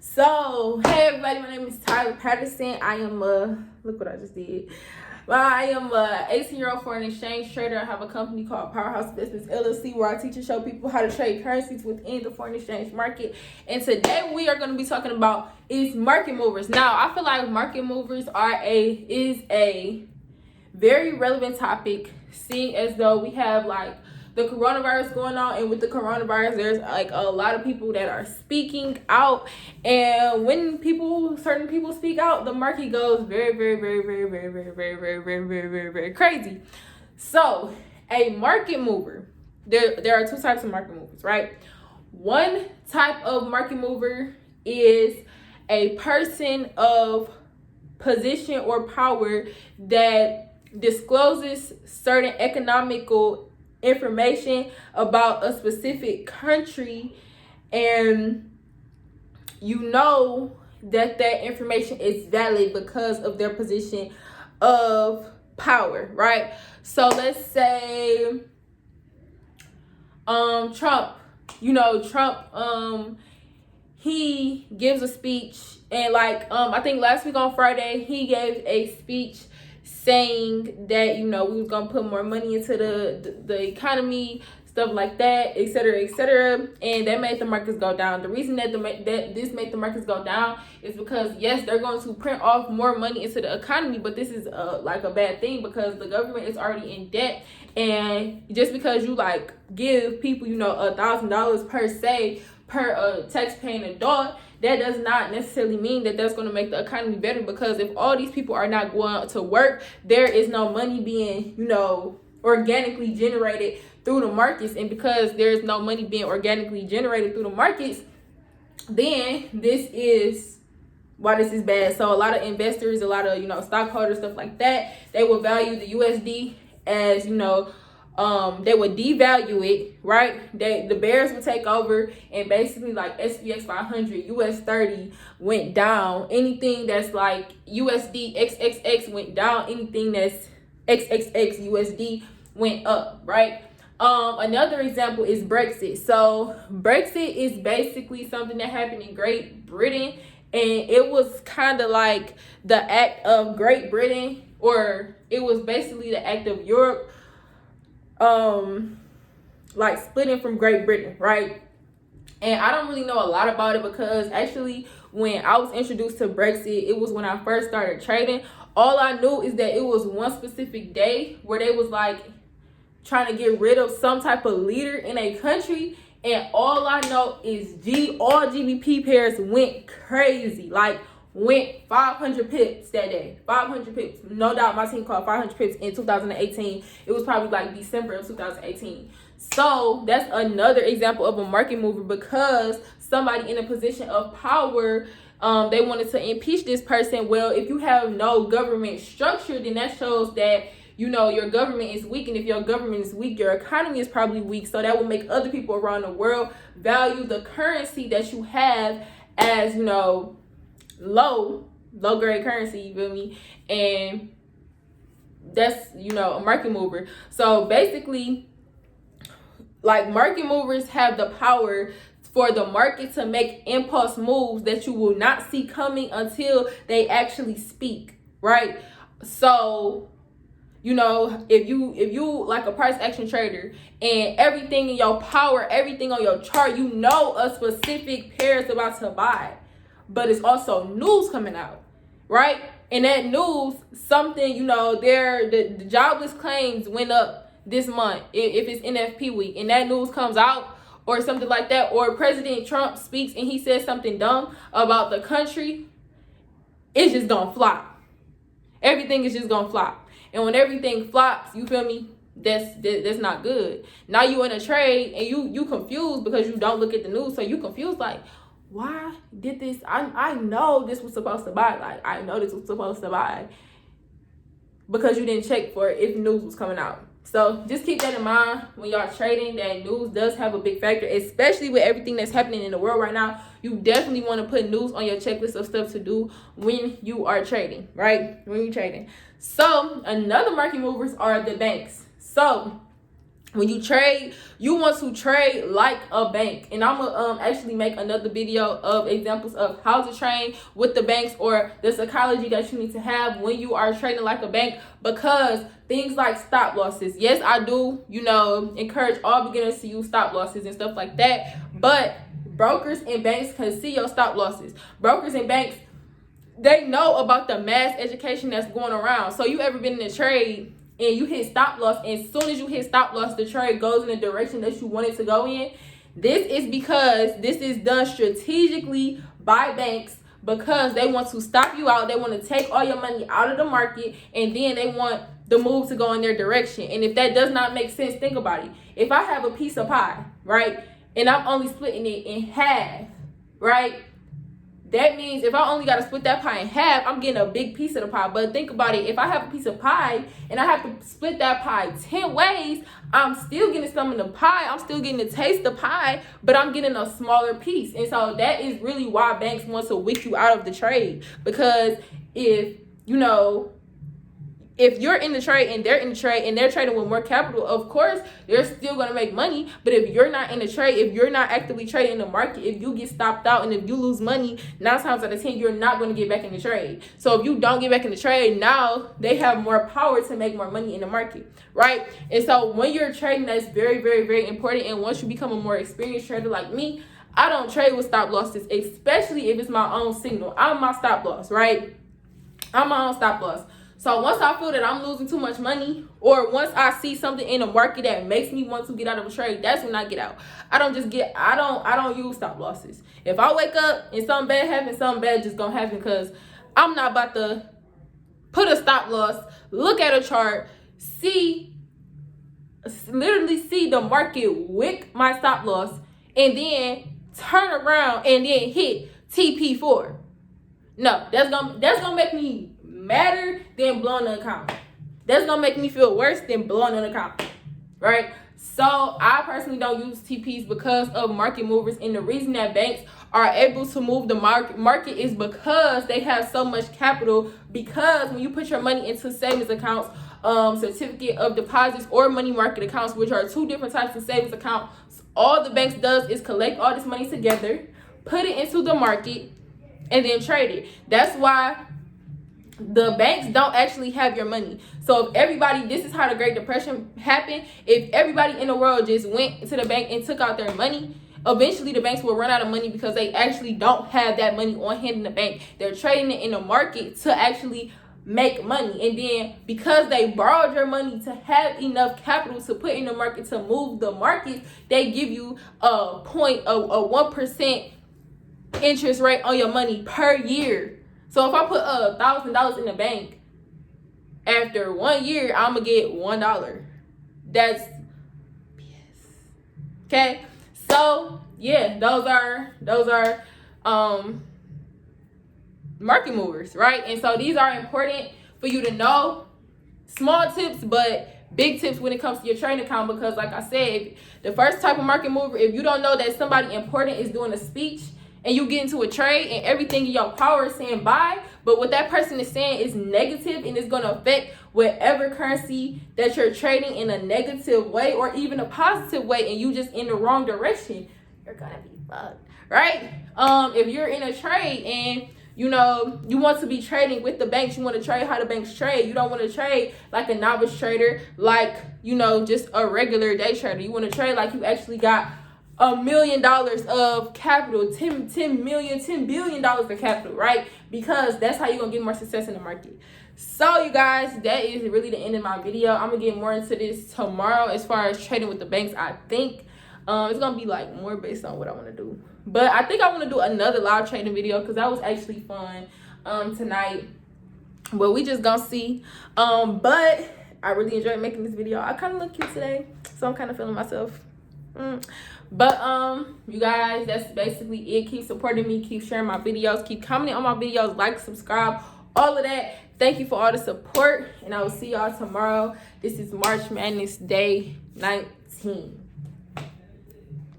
So, hey everybody, my name is Tyler Patterson. I am look what I just did. I am a 18-year-old foreign exchange trader. I have a company called Powerhouse Business LLC where I teach and show people how to trade currencies within the foreign exchange market. And today we are going to be talking about is market movers. Now, I feel like market movers is a very relevant topic, seeing as though we have like the coronavirus going on, and with the coronavirus there's like a lot of people that are speaking out, and when certain people speak out, the market goes very crazy. So a market mover, there are two types of market movers, right? One type of market mover is a person of position or power that discloses certain economical information about a specific country, and you know that information is valid because of their position of power, right? So let's say Trump, he gives a speech, and I think last week on Friday he gave a speech saying that we was gonna put more money into the economy, stuff like that, etc., and that made the markets go down. The reason that this made the markets go down is because yes, they're going to print off more money into the economy, but this is a bad thing because the government is already in debt, and just because you give people $1,000 per tax-paying adult, that does not necessarily mean that that's going to make the economy better, because if all these people are not going to work, there is no money being, organically generated through the markets. And because there is no money being organically generated through the markets, then this is why this is bad. So a lot of investors, a lot of, stockholders, stuff like that, they will value the USD as, they would devalue it, right? The bears would take over, and basically SPX 500, US 30 went down. Anything that's USD XXX went down. Anything that's XXX USD went up, right? Another example is Brexit. So Brexit is basically something that happened in Great Britain, and it was kind of like the act of Great Britain, or it was basically the act of Europe splitting from Great Britain, right? And I don't really know a lot about it, because actually when I was introduced to Brexit, it was when I first started trading. All I knew is that it was one specific day where they was trying to get rid of some type of leader in a country, and all I know is all GBP pairs went crazy, went 500 pips that day. 500 pips. No doubt my team called 500 pips in 2018. It was probably December of 2018. So that's another example of a market mover, because somebody in a position of power, they wanted to impeach this person. Well, if you have no government structure, then that shows that your government is weak, and if your government is weak, your economy is probably weak. So that will make other people around the world value the currency that you have as low grade currency, you feel me? And that's a market mover. So basically, market movers have the power for the market to make impulse moves that you will not see coming until they actually speak, right? So if you like a price action trader, and everything in your power, everything on your chart, a specific pair is about to buy, but it's also news coming out, right? And that news, something, the jobless claims went up this month, if it's NFP week, and that news comes out, or something like that, or President Trump speaks and he says something dumb about the country, it's just gonna flop. Everything is just gonna flop. And when everything flops, you feel me, that's not good. Now you in a trade, and you confused because you don't look at the news, so you confused why did this? I know this was supposed to buy. I know this was supposed to buy, because you didn't check for if news was coming out. So just keep that in mind when y'all trading, that news does have a big factor, especially with everything that's happening in the world right now. You definitely want to put news on your checklist of stuff to do when you are trading, right? When you're trading. So another market movers are the banks. So when you trade, you want to trade like a bank. And I'm gonna actually make another video of examples of how to trade with the banks, or the psychology that you need to have when you are trading like a bank. Because things like stop losses, yes, I do, encourage all beginners to use stop losses and stuff like that. But brokers and banks can see your stop losses. Brokers and banks, they know about the mass education that's going around. So you ever been in a trade and you hit stop loss, and as soon as you hit stop loss, the trade goes in the direction that you want it to go in? This is because this is done strategically by banks, because they want to stop you out. They want to take all your money out of the market, and then they want the move to go in their direction. And if that does not make sense, think about it. If I have a piece of pie, right, and I'm only splitting it in half, right, that means if I only got to split that pie in half, I'm getting a big piece of the pie. But think about it. If I have a piece of pie and I have to split that pie 10 ways, I'm still getting some of the pie. I'm still getting to taste the pie, but I'm getting a smaller piece. And so that is really why banks want to wick you out of the trade. Because if you're in the trade and they're in the trade and they're trading with more capital, of course, they're still going to make money. But if you're not in the trade, if you're not actively trading the market, if you get stopped out and if you lose money, 9 times out of 10, you're not going to get back in the trade. So if you don't get back in the trade, now they have more power to make more money in the market, right? And so when you're trading, that's very, very, very important. And once you become a more experienced trader like me, I don't trade with stop losses, especially if it's my own signal. I'm my stop loss, right? I'm my own stop loss. So once I feel that I'm losing too much money, or once I see something in the market that makes me want to get out of a trade, that's when I get out. I don't use stop losses. If I wake up and something bad happens, something bad just gonna happen, because I'm not about to put a stop loss, look at a chart, literally see the market wick my stop loss, and then turn around and then hit TP4. No, that's gonna make me madder than blowing an account. That's gonna make me feel worse than blowing an account, right? So I personally don't use TPs because of market movers, and the reason that banks are able to move the market is because they have so much capital. Because when you put your money into savings accounts, certificate of deposits, or money market accounts, which are 2 different types of savings accounts, all the banks does is collect all this money together, put it into the market, and then trade it. That's why the banks don't actually have your money. So if everybody, this is how the Great Depression happened. If everybody in the world just went to the bank and took out their money, eventually the banks will run out of money, because they actually don't have that money on hand in the bank. They're trading it in the market to actually make money. And then because they borrowed your money to have enough capital to put in the market to move the market, they give you a 1% interest rate on your money per year. So if I put $1,000 in the bank, after 1 year, I'm gonna get $1. That's BS. Okay. So yeah, those are market movers, right? And so these are important for you to know. Small tips, but big tips when it comes to your trading account. Because like I said, the first type of market mover, if you don't know that somebody important is doing a speech, and you get into a trade and everything in your power is saying buy, but what that person is saying is negative, and it's going to affect whatever currency that you're trading in a negative way or even a positive way, and you just in the wrong direction, you're going to be fucked, right? If you're in a trade and you want to be trading with the banks, you want to trade how the banks trade. You don't want to trade like a novice trader, like, just a regular day trader. You want to trade like you actually got $1 million of capital, $10 billion of capital, right? Because that's how you're gonna get more success in the market. So you guys, that is really the end of my video. I'm gonna get more into this tomorrow as far as trading with the banks. I think it's gonna be like more based on what I want to do, but I think I want to do another live trading video because that was actually fun tonight. But we just gonna see. But I really enjoyed making this video. I kind of look cute today, so I'm kind of feeling myself. But you guys, that's basically it. Keep supporting me, keep sharing my videos, keep commenting on my videos, like, subscribe, all of that. Thank you for all the support, and I will see y'all tomorrow. This is March Madness Day 19.